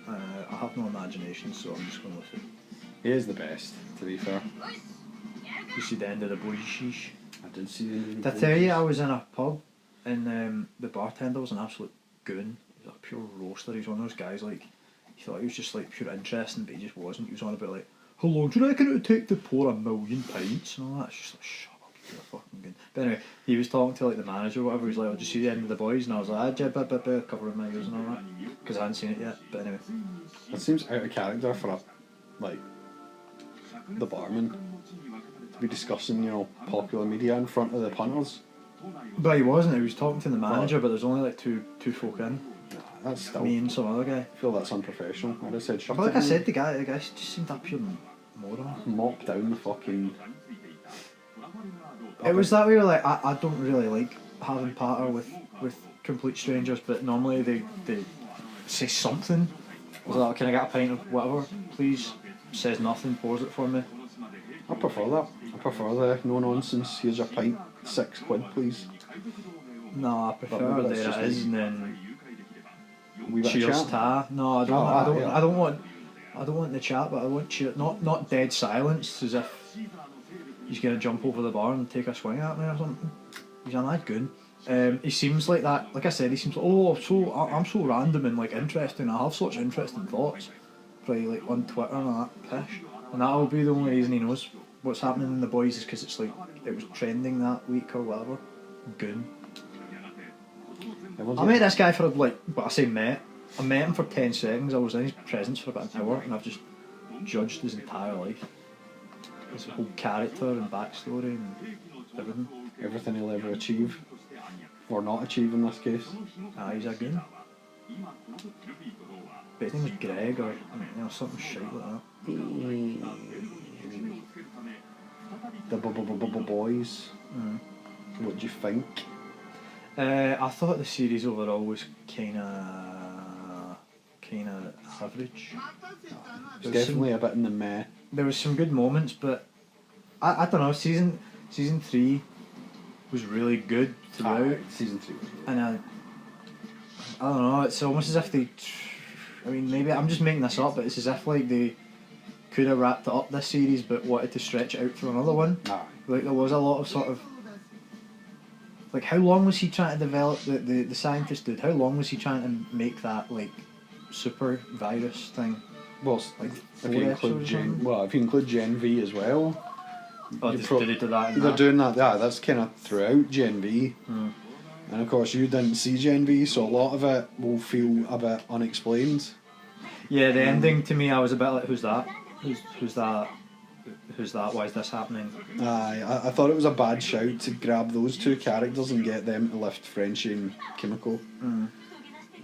I have no imagination, so I'm just going with it. He is the best, to be fair. You see the end of the boys' sheesh. I did see the end of the Did I boys' tell you sheesh. I was in a pub and the bartender was an absolute goon. He was a pure roaster. He's one of those guys like, he thought he was just like pure interesting, but he just wasn't. He was on about like, how long do you reckon it would take to pour 1,000,000 pints and all that? It's just like, shut up, you're a fucking goon. But anyway, he was talking to like the manager or whatever. He was like, oh, did you see the end of the boys? And I was like, covering my ears and all that, because I hadn't seen it yet. But anyway, It seems out of character for the barman to be discussing, popular media in front of the punters. but he wasn't. He was talking to the manager, but there's only like two folk in. Nah, that's still. Me and some other guy. I feel that's unprofessional. I'd have said shut But like it. I said, the guy just seemed a pure moron. Mop down the fucking. It was that way. Like I don't really like having patter with complete strangers, but normally they say something. I was like, can I get a pint of whatever, please? Says nothing, pours it for me. I prefer that. I prefer the no nonsense. Here's your pint, £6, please. No, I prefer maybe that's there just it is, me. and then We got a cheers chat. ta. No, I don't. Oh, I don't. yeah. I don't want. I don't want the chat, but I want cheer. Not dead silence, as if he's gonna jump over the bar and take a swing at me or something. He's a mad goon. He seems like that. Like I said, he seems like, I'm so random and like interesting. I have such interesting thoughts, probably like on Twitter and all that pish. And that'll be the only reason he knows what's happening in the boys is because it's like it was trending that week or whatever. Goon. I met this guy for like, but I say met. I met him for 10 seconds. I was in his presence for about an hour, and I've just judged his entire life, his whole character and backstory and everything. Everything he'll ever achieve, or not achieve in this case. He's a goon. But his name was Greg or something shite like that. The boys. What do you think? I thought the series overall was kind of average. It's definitely a bit in the meh. There was some good moments, but I don't know. Season 3 was really good throughout. Season 3 was really good. And I don't know. It's almost as if they. I mean, maybe I'm just making this up, but it's as if like they could have wrapped it up this series, but wanted to stretch it out for another one. Nah. Like there was a lot of sort of. Like how long was he trying to develop the scientist dude? How long was he trying to make that like super virus thing? Well, Like if you include Gen V as well. Oh, you did pro- they do that? In They're that? doing that. Yeah, that's kind of throughout Gen V. And of course, you didn't see Gen V, so a lot of it will feel a bit unexplained. Yeah, the ending to me, I was a bit like, who's that? Who's that? Who's that? Why is this happening? I thought it was a bad shout to grab those two characters and get them to lift Frenchie and Kimiko.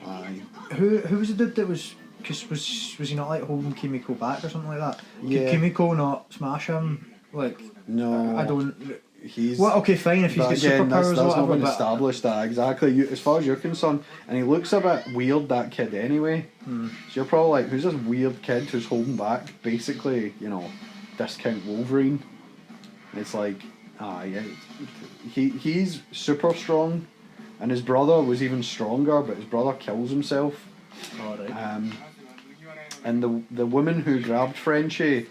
Aye. Who was the dude that was? Cause was he not like holding Kimiko back or something like that? Yeah. Could Kimiko not smash him? Like No. I don't. He's. Well, okay, fine if he's got But again, superpowers that's or not whatever. been But established that exactly. As far as you're concerned, and he looks a bit weird, that kid anyway. So you're probably like, who's this weird kid who's holding back? Basically, discount Wolverine. And it's like, yeah, he's super strong, and his brother was even stronger, but his brother kills himself. all right. And the woman who grabbed Frenchie,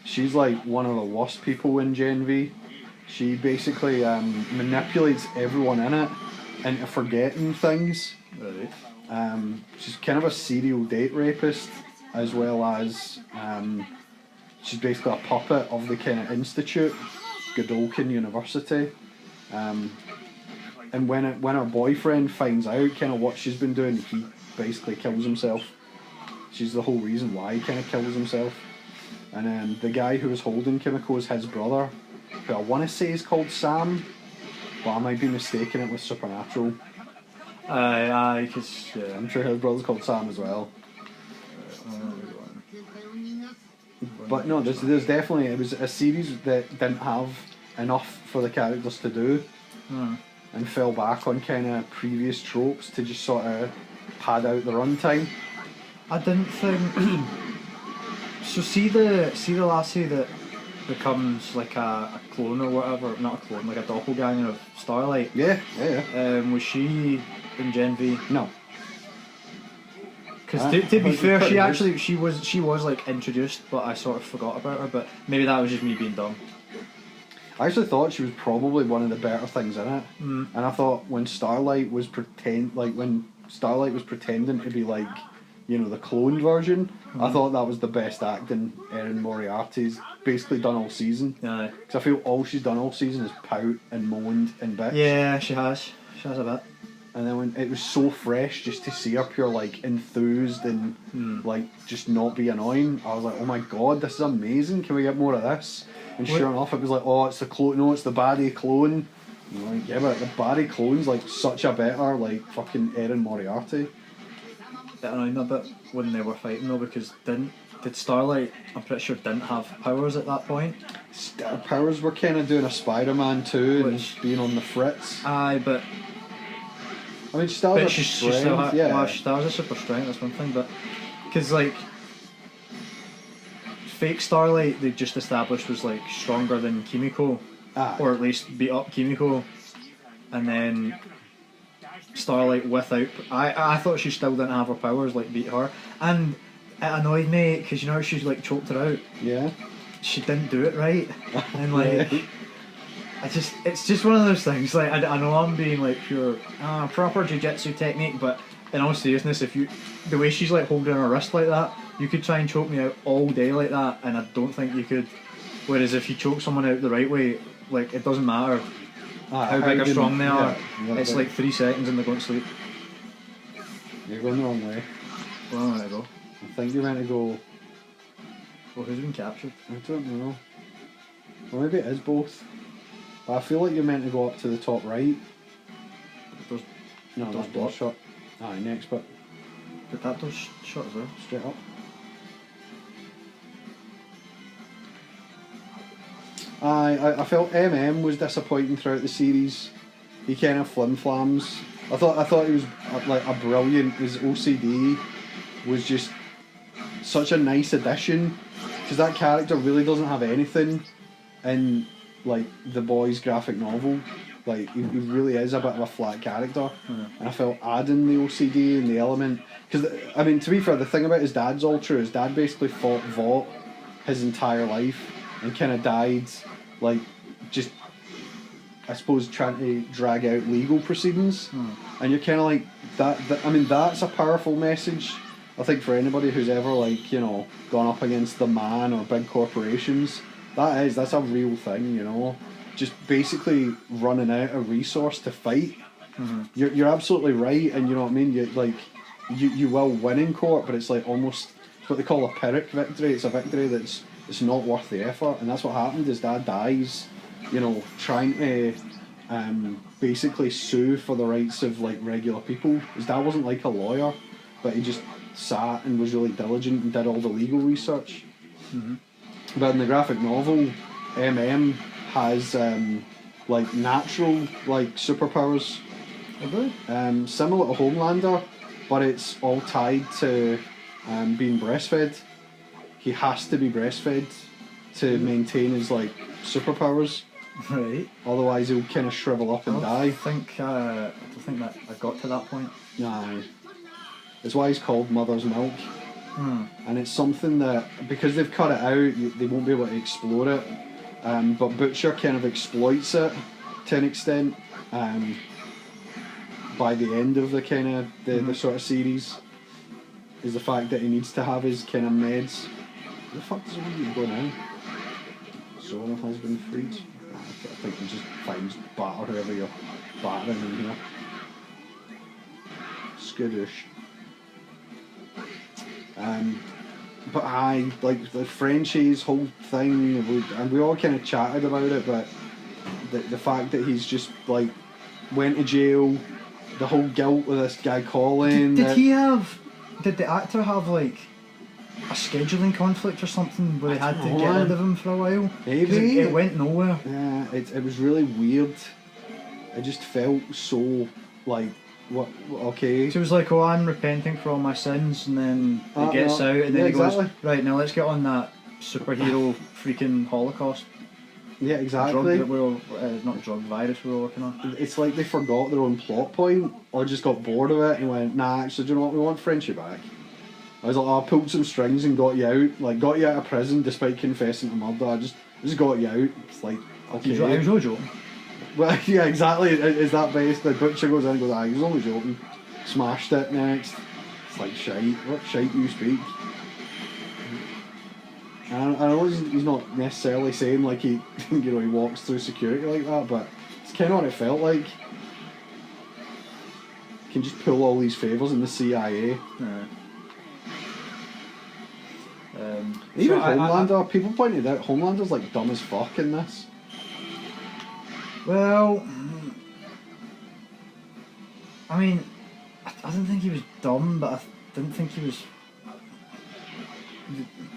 she's like one of the worst people in Gen V. She basically manipulates everyone in it into forgetting things. Right. She's kind of a serial date rapist, as well as she's basically a puppet of the kind of institute, Godolkin University. And when her boyfriend finds out kind of what she's been doing, he basically kills himself. She's the whole reason why he kind of kills himself. And the guy who was holding Kimiko is his brother, who I want to say is called Sam, but I might be mistaking it with Supernatural. Aye, because I'm sure his brother's called Sam as well. But no, there's definitely, it was a series that didn't have enough for the characters to do, and fell back on kind of previous tropes to just sort of pad out the runtime. I didn't think. So see the lassie that becomes like a clone or whatever, not a clone, like a doppelganger of Starlight. Yeah. Was she in Gen V? No. Because to be fair, she was like introduced, but I sort of forgot about her. But maybe that was just me being dumb. I actually thought she was probably one of the better things in it, and I thought when Starlight was pretending to be like, you know, the cloned version, I thought that was the best acting Erin Moriarty's basically done all season. Yeah. Because I feel all she's done all season is pout and moaned and bitch. Yeah, she has. She has a bit. And then when it was so fresh just to see her pure like enthused and like just not be annoying, I was like, oh my god, this is amazing. Can we get more of this? And sure enough, it was like, oh, it's the clone. No, it's the baddie clone. And I'm like, yeah, but the baddie clone's like such a better like fucking Erin Moriarty. It annoyed me a bit when they were fighting though, because did Starlight, I'm pretty sure, didn't have powers at that point. Her powers were kind of doing a Spider-Man 2 and being on the fritz. Aye, but I mean, she still has a strength, yeah. Well, she still has a super strength, that's one thing, but because like fake Starlight they just established was like stronger than Kimiko, or at least beat up Kimiko, and then Starlight without, I thought she still didn't have her powers, like beat her, and it annoyed me because you know she's like choked her out. Yeah. She didn't do it right, and like it's just one of those things. Like I know I'm being like pure proper jiu-jitsu technique, but in all seriousness, the way she's like holding her wrist like that, you could try and choke me out all day like that, and I don't think you could. Whereas if you choke someone out the right way, like it doesn't matter how big or strong they are. It's like 3 seconds and they're going to sleep. You're going the wrong way. Where am I meant to go? I think you're meant to go. Well, who's been captured? I don't know. Or maybe it is both. But I feel like you're meant to go up to the top right. No, that door's shut. Aye, next bit. But that door's shut as well. Straight up. I felt was disappointing throughout the series. He kind of flim-flams. I thought he was like a brilliant. His OCD was just such a nice addition, because that character really doesn't have anything in like the boys' graphic novel. Like he really is a bit of a flat character, and I felt adding the OCD and the element, because I mean, to be fair, the thing about his dad's all true. His dad basically fought Vought his entire life and kind of died, like just I suppose trying to drag out legal proceedings, and you're kind of like that. I mean, that's a powerful message, I think, for anybody who's ever like, you know, gone up against the man or big corporations. That's a real thing, you know. Just basically running out of resource to fight. You're absolutely right, and you know what I mean. You will win in court, but it's like almost it's what they call a Pyrrhic victory. It's a victory it's not worth the effort, and that's what happened. His dad dies, you know, trying to basically sue for the rights of like regular people. His dad wasn't like a lawyer, but he just sat and was really diligent and did all the legal research. But in the graphic novel, has like natural like superpowers. Similar to Homelander, but it's all tied to being breastfed. He has to be breastfed to maintain his like superpowers. Right. Otherwise he'll kind of shrivel up and die. I don't think that I got to that point. Nah. It's why he's called Mother's Milk. And it's something that, because they've cut it out, they won't be able to explore it. But Butcher kind of exploits it to an extent by the end of the kind of the sort of series, is the fact that he needs to have his kind of meds. Where the fuck does he go now? Zona has been freed. I think he just finds batter whoever you're battering in here. Skittish. But I like the Frenchie's whole thing, and we all kind of chatted about it, but the fact that he's just like went to jail, the whole guilt with this guy Colin. Did the actor have like a scheduling conflict or something where they had to get rid of him for a while? Maybe it went nowhere. Yeah, it was really weird. It just felt so like. What? Okay. So it was like, oh, I'm repenting for all my sins, and then he gets out, and then he goes, right, now let's get on that superhero freaking Holocaust. Yeah, exactly. Drug that not drug, virus we were working on. It's like they forgot their own plot point, or just got bored of it and went, nah, actually, do you know what, we want Frenchie back. I was like, oh, I pulled some strings and got you out. Like, got you out of prison despite confessing to murder. I just got you out. It's like, okay. He was no joke. Well, yeah, exactly. Is that based? The butcher goes in and goes, he was only joking. Smashed it next. It's like, shite. What shite do you speak? And I know he's not necessarily saying like he walks through security like that, but it's kind of what it felt like. He can just pull all these favours in the CIA. Yeah. Even Homelander, people pointed out Homelander's like dumb as fuck in this. Well, I mean, I didn't think he was dumb, but I didn't think he was.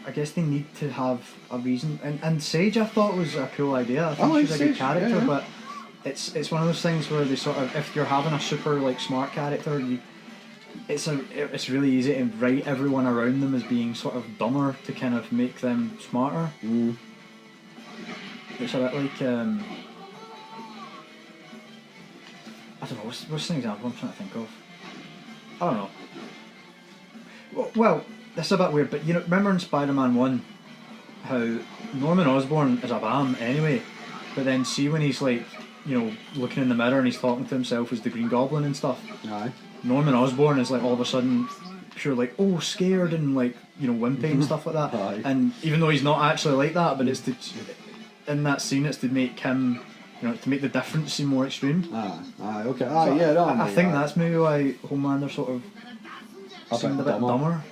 I guess they need to have a reason. And Sage, I thought was a cool idea. I think she's a good character, yeah. But it's one of those things where they sort of, if you're having a super like smart character, it's really easy to write everyone around them as being sort of dumber to kind of make them smarter. Mm. It's a bit like I don't know, what's an example I'm trying to think of? I don't know. Well, that's a bit weird, but you know, remember in Spider-Man 1 how Norman Osborn is a bam anyway, but then see when he's like, you know, looking in the mirror and he's talking to himself as the Green Goblin and stuff. Aye. Norman Osborn is like all of a sudden pure like, oh, scared and like, you know, wimpy and stuff like that. Aye. And even though he's not actually like that, but it's in that scene it's to make him, you know, to make the difference seem more extreme. Aye, okay. So yeah, no, I think that's maybe why Homelander sort of seemed a bit dumber.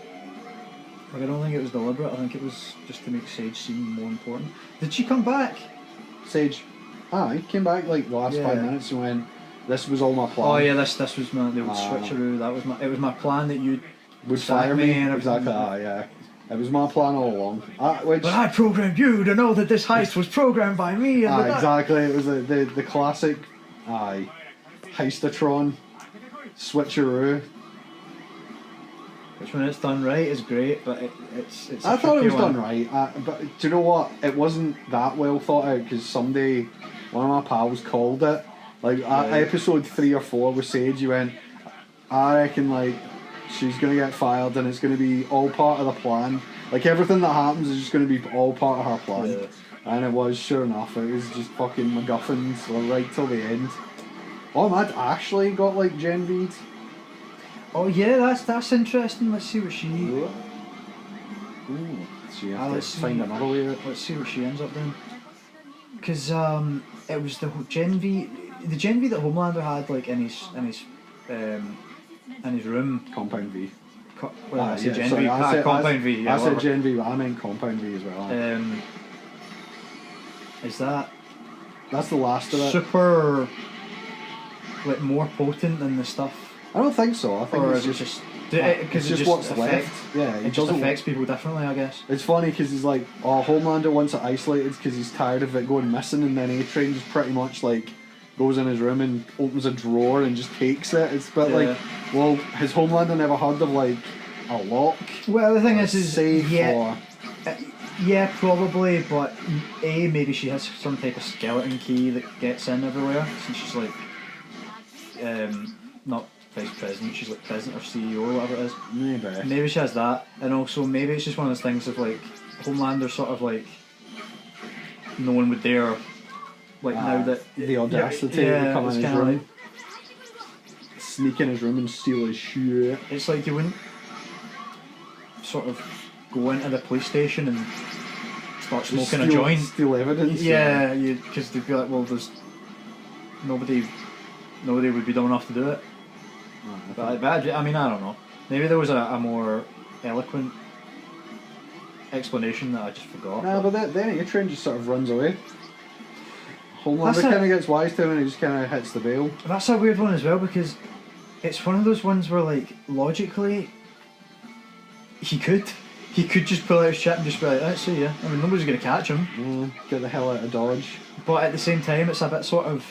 Like, I don't think it was deliberate. I think it was just to make Sage seem more important. Did she come back? Sage, he came back like the last 5 minutes and went, "This was all my plan." Oh yeah, this was my the old switcheroo. It was my plan that you would fire me and exactly. Yeah, it was my plan all along. But I programmed you to know that this heist was programmed by me. And exactly. It was the classic, heistatron, switcheroo. Which when it's done right is great, but it's. I thought it was done right, but do you know what? It wasn't that well thought out because one of my pals called it. Like episode 3 or 4 with Sage, you went, I reckon like she's gonna get fired and it's gonna be all part of the plan. Like everything that happens is just gonna be all part of her plan. Yeah. And it was, sure enough, it was just fucking MacGuffins right till the end. Oh, Mad Ashley got like Gen V'd. Oh yeah, that's interesting. Let's see what she. Ooh, let's find another way. Let's see what she ends up doing. Because it was the Gen V that Homelander had like in his room. Compound V. I said Gen V. Compound V. Yeah, I said Gen V, but I meant Compound V as well. Is that? That's the last of it. Super. Like more potent than the stuff. I don't think so. I think it's just because it's just what's left. Yeah, it just affects people differently, I guess. It's funny because he's like, Homelander wants it isolated because he's tired of it going missing, and then A-Train just pretty much like goes in his room and opens a drawer and just takes it. It's a bit like, well, has Homelander never heard of like a lock? Well, the thing is safe yeah, probably, but maybe she has some type of skeleton key that gets in everywhere, since she's like, not vice president, she's like president or CEO or whatever it is. Maybe she has that, and also maybe it's just one of those things of like Homelander sort of like no one would dare like now that the audacity to come in his room, like, sneak in his room and steal his shit. It's like you wouldn't sort of go into the police station and start smoking a joint, steal evidence. Yeah, because they'd be like, well, there's nobody would be dumb enough to do it. But I mean, I don't know. Maybe there was a more eloquent explanation that I just forgot. Nah, but then A-Train just sort of runs away. Homelander kind of gets wise to him and he just kind of hits the bail. That's a weird one as well, because it's one of those ones where, like, logically, he could just pull out his shit and just be like, let's see ya. I mean, nobody's going to catch him. Get the hell out of Dodge. But at the same time, it's a bit sort of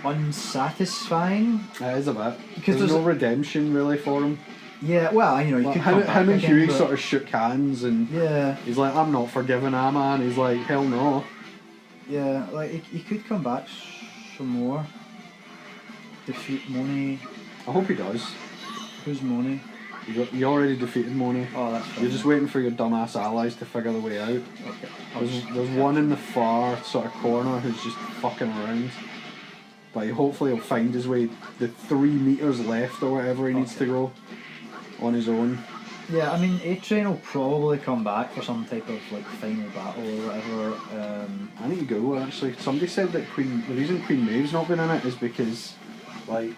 unsatisfying. It is a bit. Because there's no redemption really for him. Yeah, well, you know, you could come back him and again, Huey sort of shook hands and he's like, I'm not forgiving him, man. He's like, hell no. Yeah, like, he could come back some more. Defeat Moni. I hope he does. Who's Moni? You already defeated Moni. Oh, that's fine. You're just waiting for your dumbass allies to figure the way out. Okay. There's one in the far sort of corner who's just fucking around. But hopefully he'll find his way the 3 meters left or whatever he needs to go on his own. Yeah, I mean, A-Train will probably come back for some type of like final battle or whatever. I need to go actually. Somebody said that the reason Queen Maeve's not been in it is because like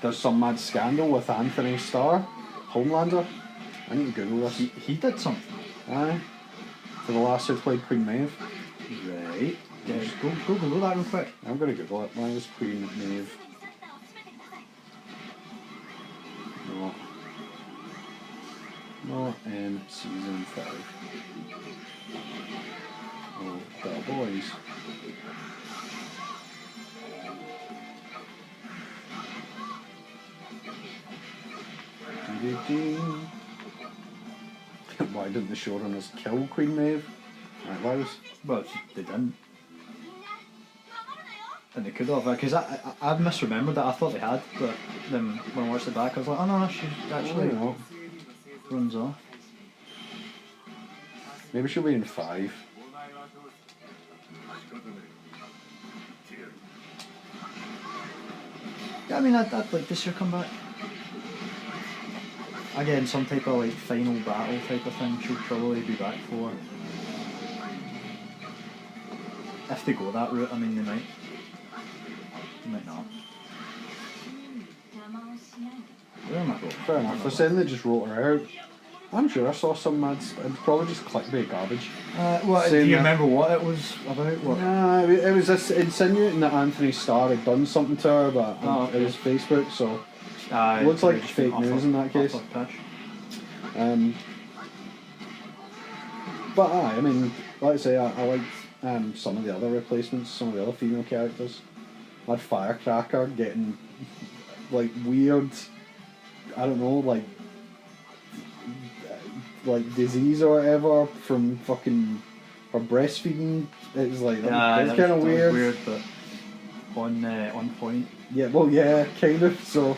there's some mad scandal with Anthony Starr, Homelander. I need to Google this. He did something. Aye. For the last who played Queen Maeve. Right. Yeah, go Google that real quick. I'm gonna Google it. Why is Queen Maeve? No. Not in season 5. Oh, Bell Boys. Why didn't the showrunners kill Queen Maeve? Right, why was... Well, they didn't. And they could have, because I've misremembered that. I thought they had, but then when I watched it back, I was like, oh no, she actually runs off. Maybe she'll be in 5. Yeah, I mean, I'd like to see her come back. Again, some type of like final battle type of thing she'll probably be back for. If they go that route, I mean, they might. They might not. Where am I going? Fair enough. They're saying they just wrote her out. I'm sure I saw some mad... It's probably just clickbait garbage. Do you remember what it was about? What? Nah, it was just insinuating that Anthony Starr had done something to her, but it was Facebook, so... it looks like fake news in that case. But I mean, like I say, I liked some of the other replacements, some of the other female characters. I had Firecracker getting like weird, I don't know, like disease or whatever from fucking her breastfeeding. It was like that's kind of weird. Weird, but on point. Yeah, well, yeah, kind of. So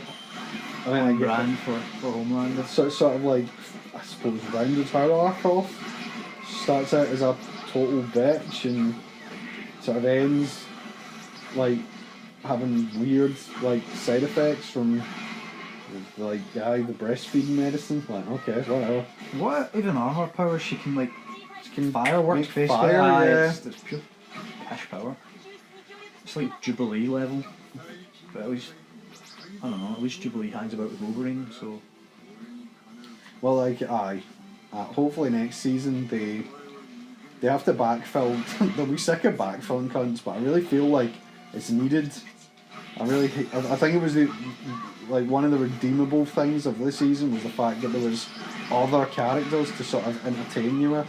I mean, I get brand for Homelander. Sort of like, I suppose, rounded her arc off. Starts out as a total bitch and sort of ends like having weird like side effects from like the breastfeeding medicine. Like, okay, whatever. What even are her powers? She can fireworks basically. Fire, yeah. It's pure cash power. It's like Jubilee level, but at least I don't know. At least Jubilee hangs about with Wolverine, so. Well, like hopefully next season they have to backfill. They'll be sick of backfilling cunts, but I really feel like it's needed. I think it was one of the redeemable things of this season was the fact that there was other characters to sort of entertain you with.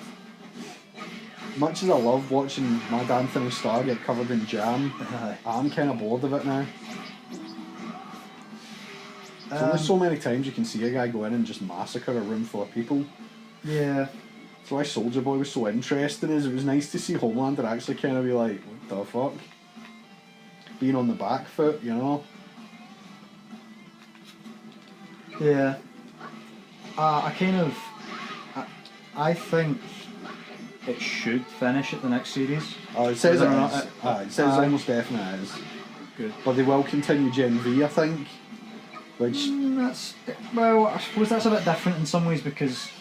Much as I love watching Mad Anthony Starr get covered in jam, I'm kind of bored of it now. There's only so many times you can see a guy go in and just massacre a room full of people. Yeah. That's why Soulja Boy was so interesting. It was nice to see Homelander actually kind of be like, what the fuck? Being on the back foot, you know? Yeah. I think it should finish at the next series. Oh, it says it is. It says almost definitely it is. Good. But they will continue Gen V, I think. Which... I suppose that's a bit different in some ways because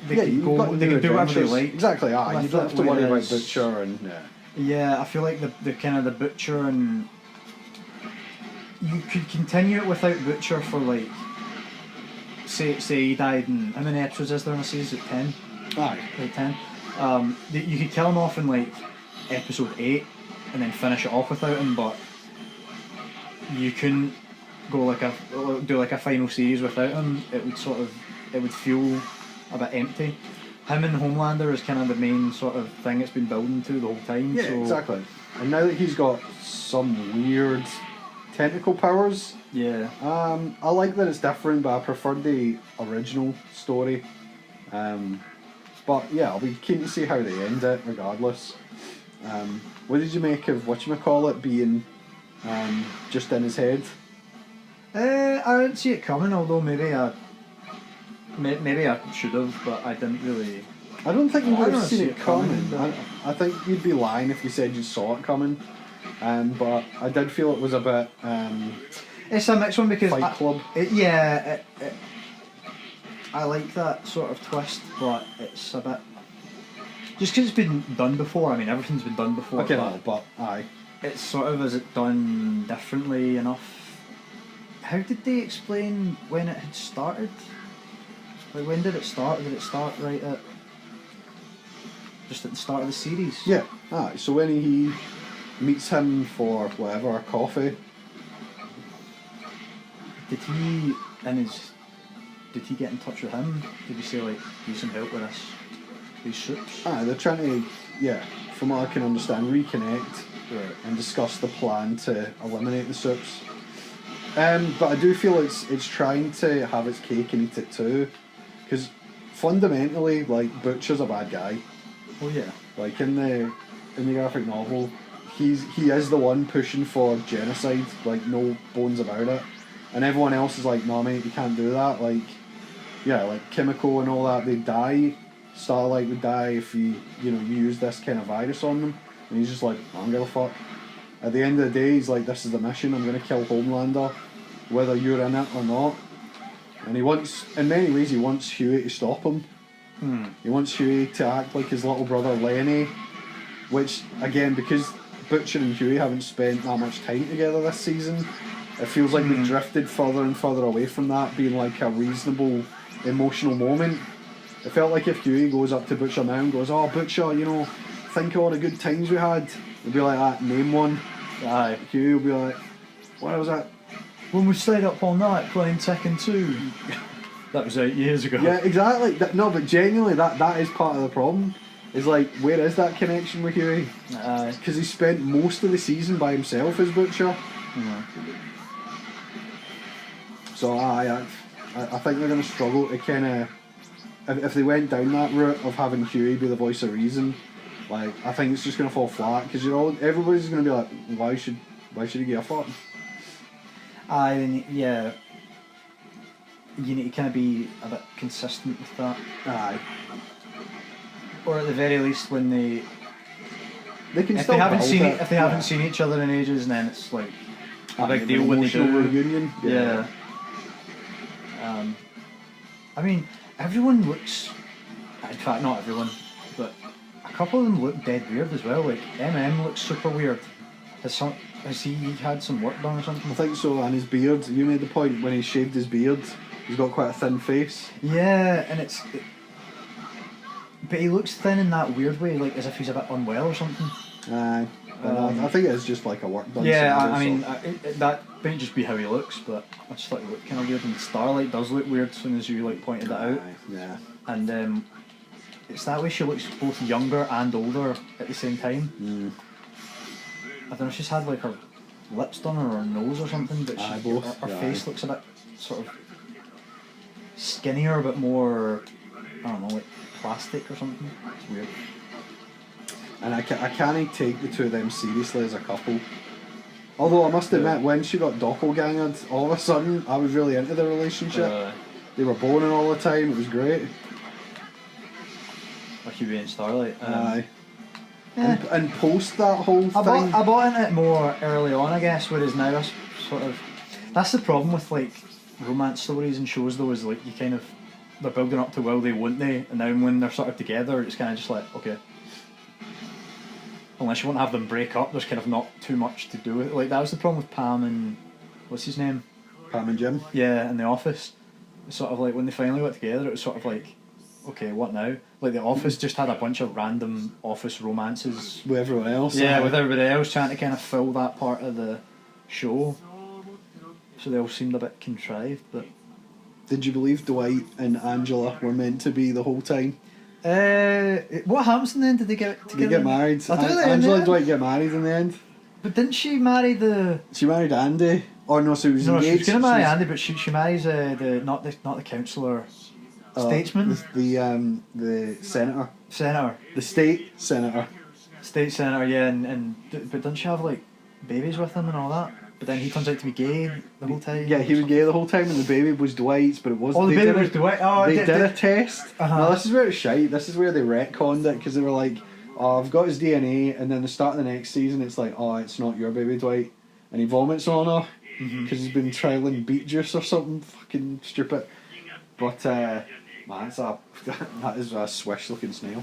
they can do whatever they like. Exactly, you don't have to worry about Butcher and... Yeah, I feel like the kind of the Butcher and... You could continue it without Butcher for like... Say he died in... How many episodes is there in a season? 10? Aye. Like 10. You could kill him off in like episode 8 and then finish it off without him, but you couldn't do like a final series without him. It would feel a bit empty. Him and Homelander is kind of the main sort of thing it's been building to the whole time. Yeah, so. Exactly. And now that he's got some weird technical powers, yeah. I like that it's different, but I prefer the original story. But yeah, I'll be keen to see how they end it, regardless. What did you make of whatchamacallit being just in his head? I didn't see it coming, although maybe Maybe I should have, but I didn't really. I don't think you would I have don't seen see it it coming, coming. I think you'd be lying if you said you saw it coming. But I did feel it was a bit It's a mixed one because Fight Club. I like that sort of twist, but it's a bit just because it's been done before. I mean, everything's been done before. Okay, no, but aye. It's sort of, is it done differently enough? How did they explain when it had started? Like, when did it start? Did it start right at just at the start of the series? Yeah, aye. So when he meets him for whatever, a coffee. Did he get in touch with him? Did he say, like, need some help with these soups? Aye, they're trying to, from what I can understand, reconnect and discuss the plan to eliminate the soups. But I do feel it's trying to have its cake and eat it too, because fundamentally, like, Butcher's a bad guy. Oh yeah. Like in the graphic novel, he is the one pushing for genocide, like no bones about it, and everyone else is like, no mate, you can't do that. Like, yeah, like Kimiko and all that, they die. Starlight would die if you use this kind of virus on them, and he's just like, I don't give a fuck. At the end of the day, he's like, this is the mission. I'm gonna kill Homelander, whether you're in it or not. And in many ways, he wants Huey to stop him. He wants Huey to act like his little brother Lenny, which, again, because Butcher and Huey haven't spent that much time together this season, it feels like we've drifted further and further away from that being like a reasonable emotional moment. It felt like if Huey goes up to Butcher now and goes, oh Butcher, think of all the good times we had, he'll be like, name one. Aye. Huey will be like, what was that? When we stayed up all night playing Tekken 2. That was 8 years ago. Yeah, exactly. No, but genuinely, that is part of the problem. Is like, where is that connection with Huey? Because he spent most of the season by himself as Butcher. So I think they're going to struggle to kind of, if they went down that route of having Huey be the voice of reason, like, I think it's just going to fall flat, because everybody's going to be like, why should he get a fuck? Yeah. You need to kind of be a bit consistent with that. Aye. Or at the very least, when they can if still they haven't build seen it, if they haven't seen each other in ages, and then it's like a big deal when they do. Reunion. Yeah. I mean, everyone looks. In fact, not everyone, but a couple of them look dead weird as well. Like looks super weird. Has he had some work done or something? I think so, and his beard. You made the point when he shaved his beard. He's got quite a thin face. Yeah, and but he looks thin in that weird way, like as if he's a bit unwell or something. Aye. I think it's just like a work done. Yeah, I mean, that might just be how he looks, but I just thought he looked kind of weird. And Starlight does look weird as soon as you pointed it out. Yeah. And it's that way she looks both younger and older at the same time. I don't know if she's had like her lips done or her nose or something, but her face looks a bit sort of skinnier, but more, I don't know, like plastic or something. It's weird. And I can't take the two of them seriously as a couple. Although I must admit, when she got doppelgangered, all of a sudden I was really into their relationship. They were boning all the time, it was great. Huey and Starlight. Aye. And post that whole thing. I bought into it more early on, I guess, whereas now I sort of... That's the problem with like romance stories and shows though, is like you kind of... They're building up to will they, won't they, and then when they're sort of together, it's kind of just like, okay. Unless you want to have them break up, there's kind of not too much to do with it. Like, that was the problem with Pam and... What's his name? Pam and Jim? Yeah, in The Office. It's sort of like, when they finally got together, it was sort of like, okay, what now? Like, The Office just had a bunch of random office romances. With everyone else. Yeah, with everybody else, trying to kind of fill that part of the show. So they all seemed a bit contrived, but... Did you believe Dwight and Angela were meant to be the whole time? What happens in the end? Did they get together? They get married. Angela and Dwight get married in the end. But didn't she marry the... She married Andy. Or no, so he was engaged. No, she was going to marry Andy, but she marries not the councillor... Statesman? The senator. Senator. The state senator. State senator, yeah, but doesn't she have like babies with him and all that? But then he turns out to be gay the whole time. Yeah, he was gay the whole time, and the baby was Dwight's, but it wasn't. Oh, the baby was Dwight. Oh, they did a test. Uh-huh. No, this is where it's shite. This is where they retconned it because they were like, "Oh, I've got his DNA," and then the start of the next season, it's like, "Oh, it's not your baby, Dwight," and he vomits on her because he's been trialing beet juice or something fucking stupid. But man, that is a swish-looking snail.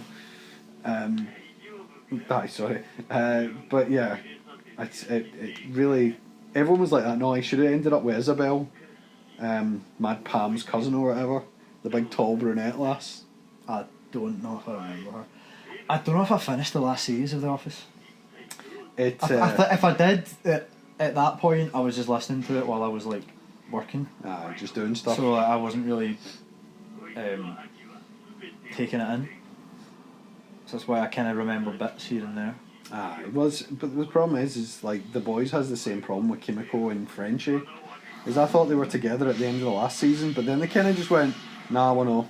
Sorry. But yeah, it really. Everyone was like that. No, I should have ended up with Isabel, Mad Pam's cousin or whatever, the big tall brunette lass. I don't know if I remember her. I don't know if I finished the last series of The Office. It. If I did, at that point, I was just listening to it while I was like working. Just doing stuff. So I wasn't really taking it in. So that's why I kind of remember bits here and there. It was, but the problem is like The Boys has the same problem with Kimiko and Frenchie. Is I thought they were together at the end of the last season, but then they kind of just went, "Nah, well, no,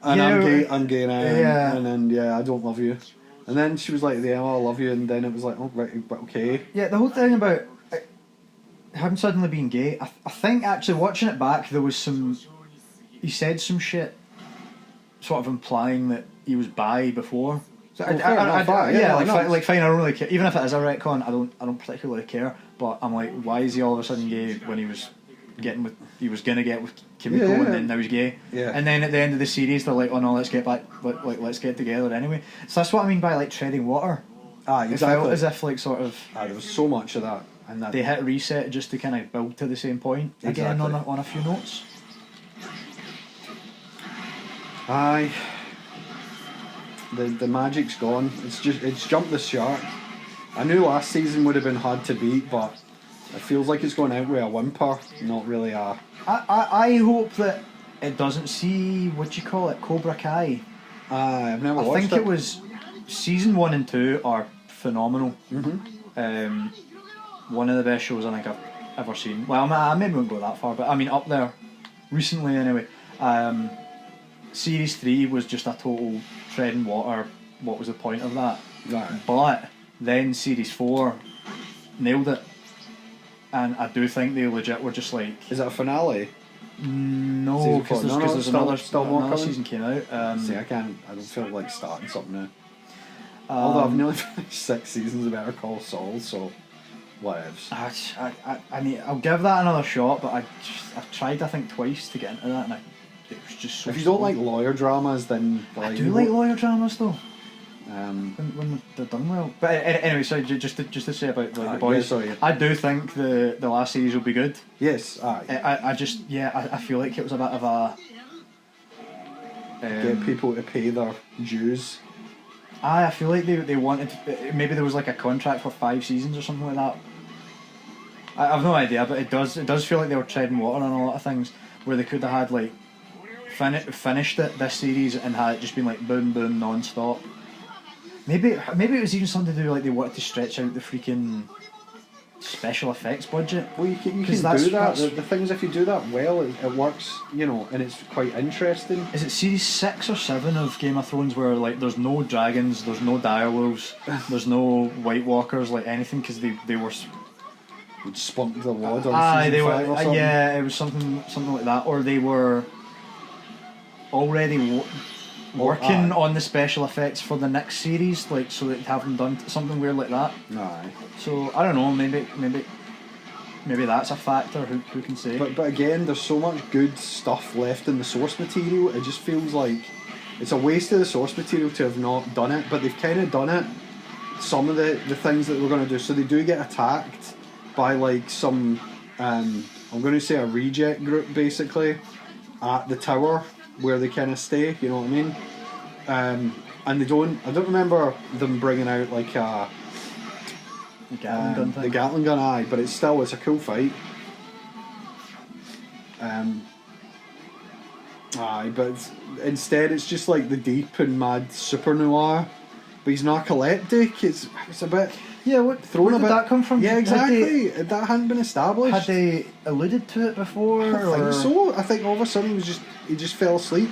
and I'm gay now, and then I don't love you." And then she was like, "Yeah, I love you," and then it was like, "Oh, right, okay." Yeah, the whole thing about him suddenly being gay. I think actually watching it back, there was some. He said some shit, sort of implying that he was bi before. So fine. Fine. I don't really care. Even if it is a retcon, I don't particularly care. But I'm like, why is he all of a sudden gay when he was gonna get with Kimiko and then now he's gay? Yeah. And then at the end of the series, they're like, oh no, let's get back, let's get together anyway. So that's what I mean by like treading water. Exactly. It felt as if like sort of. There was so much of that, and that they hit reset just to kind of build to the same point again on a few notes. Aye. The magic's gone. It's jumped the shark. I knew last season would have been hard to beat, but it feels like it's going out with a whimper, not really a. I hope that it doesn't see Cobra Kai. I've never watched it. I think it was season 1 and 2 are phenomenal. One of the best shows I think I've ever seen. Well, I maybe won't go that far, but I mean up there. Recently, anyway. Series 3 was just a total treading water. What was the point of that? Right. But then Series 4 nailed it, and I do think they legit were just like. Is it a finale? No, because there's another season came out. See, I don't feel like starting something now. Although I've nearly finished 6 seasons of Better Call Saul, so whatevs. I mean, I'll give that another shot, but I've tried I think twice to get into that, and it was just so. If you don't like lawyer dramas, then I do like lawyer dramas though. When they're done well. But anyway, sorry, just to say about The Boys. Yeah. I do think the last series will be good. Yes, I feel like it was a bit of a get people to pay their dues. I feel like they wanted, maybe there was like a contract for 5 seasons or something like that. I've no idea, but it does feel like they were treading water on a lot of things where they could have had like finished this series and had it just been like boom boom non-stop. Maybe it was even something to do like they wanted to stretch out the freaking special effects budget. Well, you can do that. The thing is, if you do that well, it works, and it's quite interesting. Is it series 6 or 7 of Game of Thrones where like there's no dragons, there's no direwolves, there's no White Walkers, like anything, because they were spunked the wad on season 5 or something? Yeah, it was something like that, or they were already working on the special effects for the next series, like so they'd have them done something weird like that. Aye. So I don't know, maybe that's a factor. Who can say? But again, there's so much good stuff left in the source material. It just feels like it's a waste of the source material to have not done it. But they've kind of done it. Some of the things that we're going to do. So they do get attacked by like some I'm going to say a reject group basically at the tower where they kind of stay, you know what I mean? And I don't remember them bringing out like the Gatling gun thing. The Gatling gun, aye, but it's a cool fight. But instead it's just like the deep and mad super noir, but he's narcoleptic. It's a bit. Yeah, where did that come from? Yeah, exactly. That hadn't been established. Had they alluded to it before? I don't think so. I think all of a sudden he just fell asleep,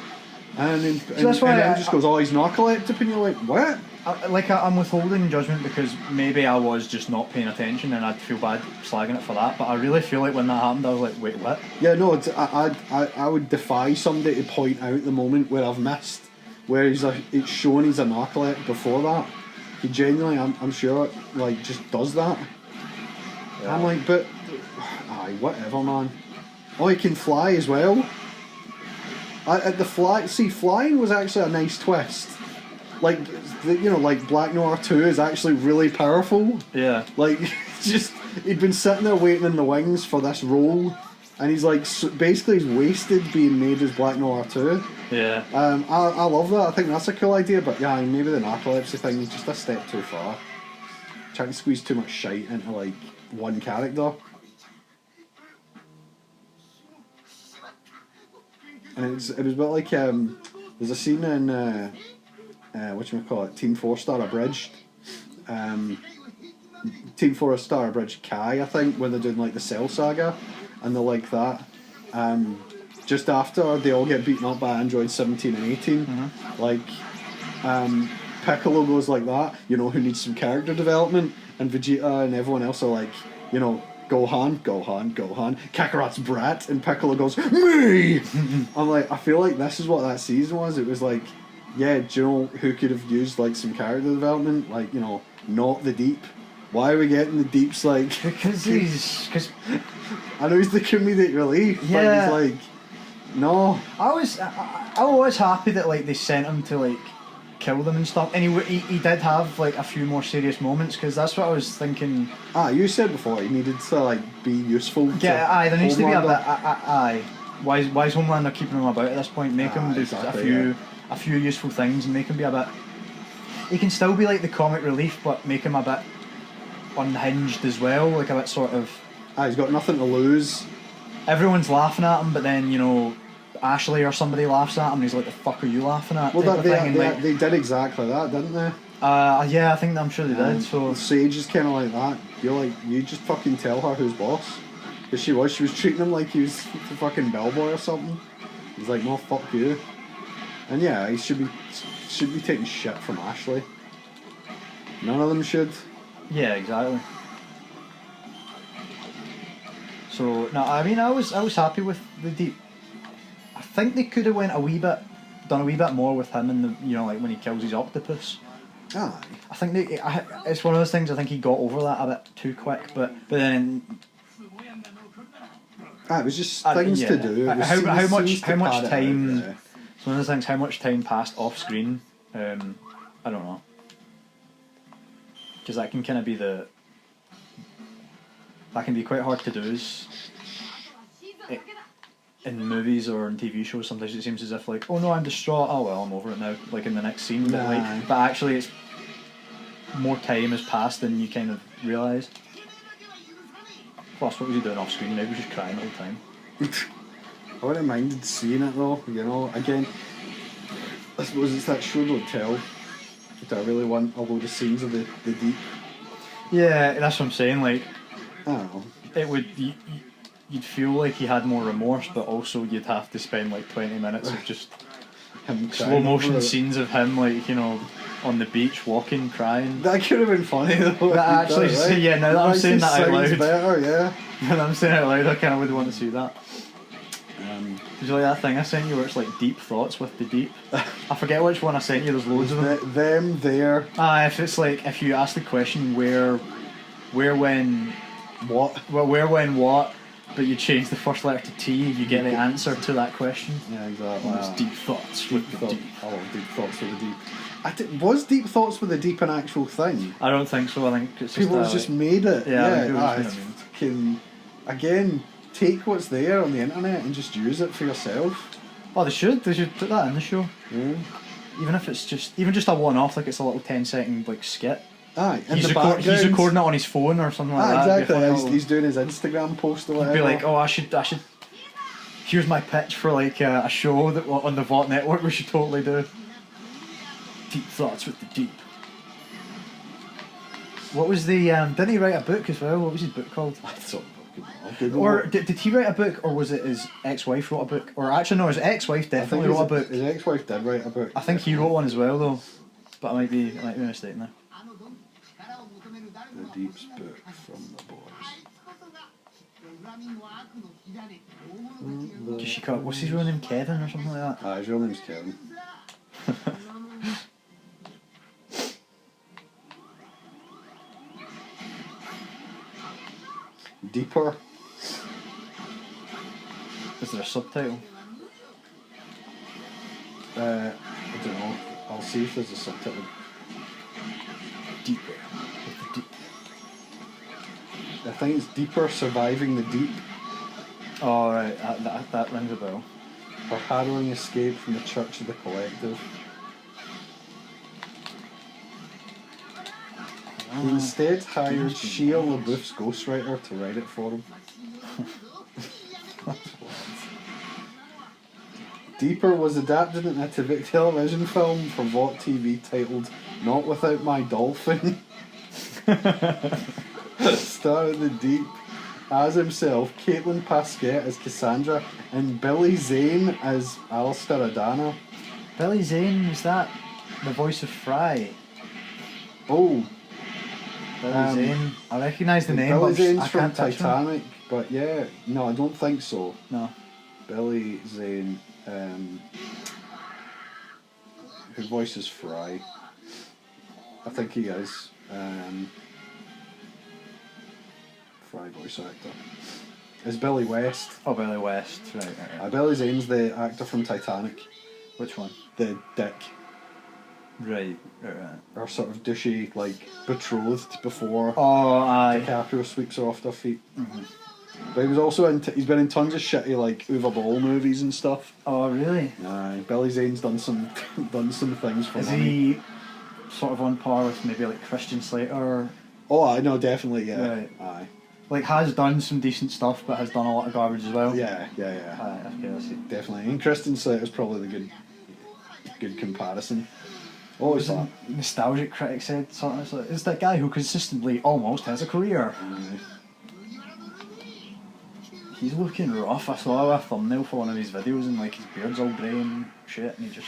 and then just goes, "Oh, he's narcoleptic," and you're like, "What?" I'm withholding judgment because maybe I was just not paying attention and I'd feel bad slagging it for that. But I really feel like when that happened, I was like, wait, what? Yeah, no, I would defy somebody to point out the moment where I've missed, where it's shown he's a narcoleptic before that. He genuinely, I'm sure, like, just does that. Yeah. I'm like, but, aye, whatever, man. Oh, he can fly as well. Flying was actually a nice twist. Like, like Black Noir 2 is actually really powerful. Yeah. Like, just, he'd been sitting there waiting in the wings for this role, and he's like, basically he's wasted being made as Black Noir 2. Yeah. I love that. I think that's a cool idea, but yeah, maybe the narcolepsy thing is just a step too far. Trying to squeeze too much shite into, like, one character. And it was a bit like, there's a scene in, Team 4 Star Abridged. Team 4 Star Abridged Kai, I think, where they're doing, like, the Cell Saga, and they're like that. Just after they all get beaten up by Android 17 and 18, like, Piccolo goes like that, who needs some character development, and Vegeta and everyone else are like, Gohan, Kakarot's brat, and Piccolo goes, me! I'm like, I feel like this is what that season was. It was like, yeah, do you know who could have used, like, some character development? Like, not the Deep. Why are we getting the Deeps, like... Because I know he's the comedic relief, yeah. But he's like, no. I was happy that, like, they sent him to, like, kill them and stuff. And he did have, like, a few more serious moments, because that's what I was thinking. You said before he needed to, like, be useful. Yeah, there needs to be a bit. Why is Homelander keeping him about at this point? Make him do a few useful things and make him be a bit. He can still be like the comic relief, but make him a bit unhinged as well, like a bit sort of. He's got nothing to lose. Everyone's laughing at him, but then Ashley or somebody laughs at him and he's like, the fuck are you laughing at? Well, they did exactly that, didn't they? Yeah, I'm sure they did. So Sage is kind of like that. You're like, you just fucking tell her who's boss. Because she was treating him like he was the fucking bellboy or something. He's like, no, fuck you. And yeah, he should be taking shit from Ashley. None of them should. Yeah, exactly. So no, I mean, I was happy with the Deep. I think they could have done a wee bit more with him in the like when he kills his octopus. Aye. I think it's one of those things. I think he got over that a bit too quick, but then. It was just things to do. How much time? It's one of those things. How much time passed off screen? I don't know. Because that can kind of be that can be quite hard to do. In movies or in TV shows, sometimes it seems as if like, oh no, I'm distraught. Oh well, I'm over it now. Like in the next scene, but actually, it's more time has passed than you kind of realise. Plus, what was he doing off screen? Maybe he was just crying all the time. I wouldn't have minded seeing it though. Again, I suppose it's that show don't tell. But I really want a load of scenes of the Deep. Yeah, that's what I'm saying. Like, I don't know. It would. You'd feel like he had more remorse, but also you'd have to spend like 20 minutes of just him slow motion scenes of him, like, on the beach walking, crying. That could have been funny though. That actually, right? Yeah. Now that I'm saying that out loud, better, yeah. Now that I'm saying it out loud, I kind of would want to see that. Did you like that thing I sent you where it's like deep thoughts with the Deep? I forget which one I sent you. There's loads of them. Them there. If it's like if you ask the question where, when, what? Well, where, when, what. But you change the first letter to T, you get the answer to that question. Yeah, exactly. It's deep thoughts with the Deep. I love deep thoughts with the Deep. Was deep thoughts with the Deep an actual thing? I don't think so. I think it's people just made it. Yeah. Again, take what's there on the internet and just use it for yourself. Oh, they should. They should put that in the show. Yeah. Even if it's just a one-off, like it's a little 10-second like skit. Aye, he's recording it on his phone or something like that. Exactly. He's doing his Instagram post or whatever. He'd be like, I should. Here's my pitch for like a show that on the VOT network we should totally do. Deep thoughts with the Deep. What was the? Didn't he write a book as well? What was his book called? I don't know. Or did he write a book, or was it his ex-wife wrote a book? Or actually, no, his ex-wife definitely wrote a book. His ex-wife did write a book. I think he wrote one as well, though. But I might be mistaken there. The Deep's book from the boys. Does she call, what's his real name? Kevin or something like that? Ah, his real name's Kevin. Deeper. Is there a subtitle? I don't know. I'll see if there's a subtitle. Deeper. I think it's Deeper Surviving the Deep. Oh, right, that rings a bell. Her harrowing escape from the Church of the Collective. He instead hired Shia LaBeouf's ghostwriter to write it for him. Deeper was adapted into a television film for Vought TV titled Not Without My Dolphin. Starring the Deep as himself, Caitlin Pasquette as Cassandra, and Billy Zane as Alistair Adana. Billy Zane, is that the voice of Fry? Oh, Billy Zane. I recognise the name, Billy but Zane's I from can't touch him. Titanic, but yeah, no, I don't think so. No. Billy Zane, who voices Fry. I think he is. Fry voice actor. Is Billy West. Oh, Billy West, right. Billy Zane's the actor from Titanic. Which one? The Dick. Right. Or sort of douchey, like, betrothed before Oh, aye. DiCaprio sweeps her off their feet. Mm-hmm. But he was also he's been in tons of shitty, like, Uwe Boll movies and stuff. Oh, really? Aye, Billy Zane's done some things for Is money. he sort of on par with maybe like Christian Slater? Oh, I know, definitely, yeah. Right. Aye. Like, has done some decent stuff, but has done a lot of garbage as well? Yeah. Aye, okay, I see. Definitely. And Christian Slater's probably the good comparison. Always that. Nostalgic critic said something. It's like, it's that guy who consistently almost has a career. He's looking rough. I saw a thumbnail for one of his videos and like his beard's all grey and shit, and he just,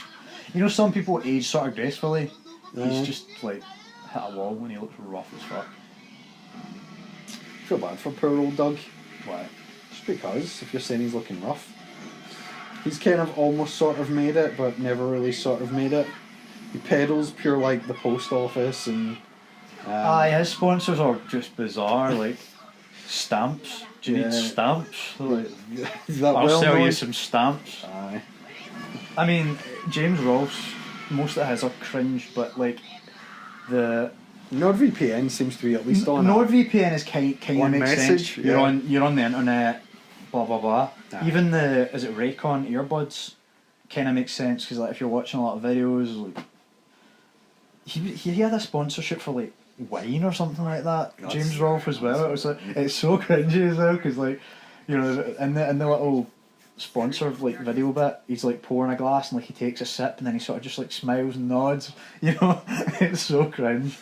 you know, some people age sort of gracefully. He's just like hit a wall when he looks rough as fuck. Feel bad for poor old Doug. Why? Just because, if you're saying he's looking rough. He's kind of almost sort of made it, but never really sort of made it. He peddles pure like the post office and... Aye, his sponsors are just bizarre, like stamps. Do you need stamps? Like, I'll sell you some stamps. Aye. I mean, James Rolfe's, most of his are cringe, but like the... NordVPN seems to be at least on NordVPN is kind of makes message, sense. yeah. You're on the internet, blah blah blah. Aye. Even the is it Raycon earbuds kind of makes sense because like if you're watching a lot of videos, like he had a sponsorship for like wine or something like that. That's James Rolfe as well. It was like it's so cringy as well because like you know in the little sponsor like video bit he's like pouring a glass and like he takes a sip and then he sort of just like smiles and nods. You know, it's so cringe.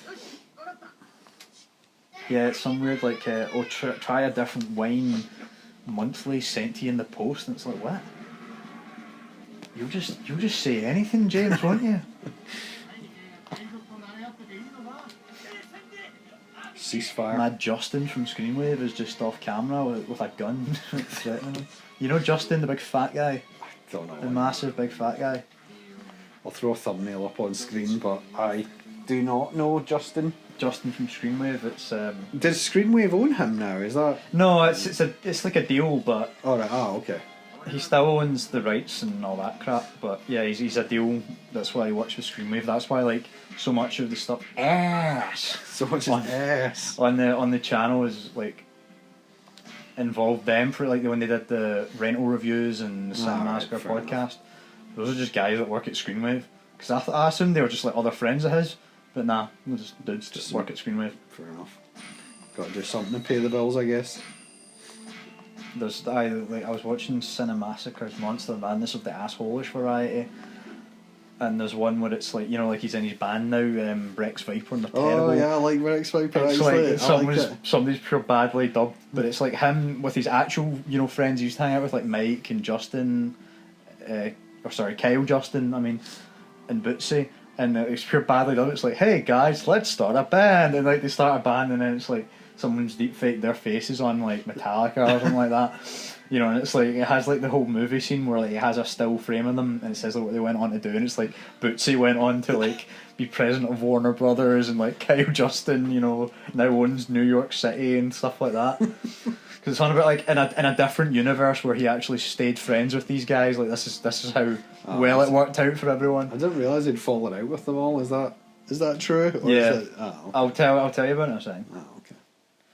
Yeah, it's some weird like, try a different wine monthly sent to you in the post, and it's like, what? You'll just say anything, James, won't you? Ceasefire. Mad Justin from Screenwave is just off camera with a gun threatening him. You know Justin, the big fat guy? I don't know. The massive big fat guy. I'll throw a thumbnail up on screen, but I do not know Justin. Justin from Screenwave, it's... Does Screenwave own him now, is that...? No, it's like a deal, but... Alright, okay. He still owns the rights and all that crap, but yeah, he's a deal. That's why he works with Screenwave. That's why like so much of the stuff So much ass on the channel is like involved them for like when they did the rental reviews and the Cinema Massacre podcast. Those are just guys that work at Screenwave. Because I assumed they were just like other friends of his, but nah, they're just dudes that work at Screenwave. Fair enough. Got to do something to pay the bills, I guess. I was watching Cinema Massacre's Monster Madness of the Assholish variety, and there's one where it's like, you know, like he's in his band now, Rex Viper, and they're terrible. Oh yeah, I like Rex Viper. It's like somebody's pure badly dubbed, but it's like him with his actual, you know, friends he used to hang out with, like Mike and Justin, Kyle Justin, I mean, and Bootsy. and it's pure badly done. It's like, hey guys, let's start a band, and like they start a band, and then it's like someone's deep faked their faces on like Metallica or something like that. You know, and it's like, it has like the whole movie scene where like it has a still frame of them and it says like what they went on to do, and it's like Bootsy went on to like be president of Warner Brothers, and like Kyle Justin, you know, now owns New York City and stuff like that. Because it's on about like in a different universe where he actually stayed friends with these guys. Like this is how well it worked out for everyone. I didn't realise he'd fallen out with them all. Is that true? Or Yeah. is it, I'll tell you about it in a second. Oh.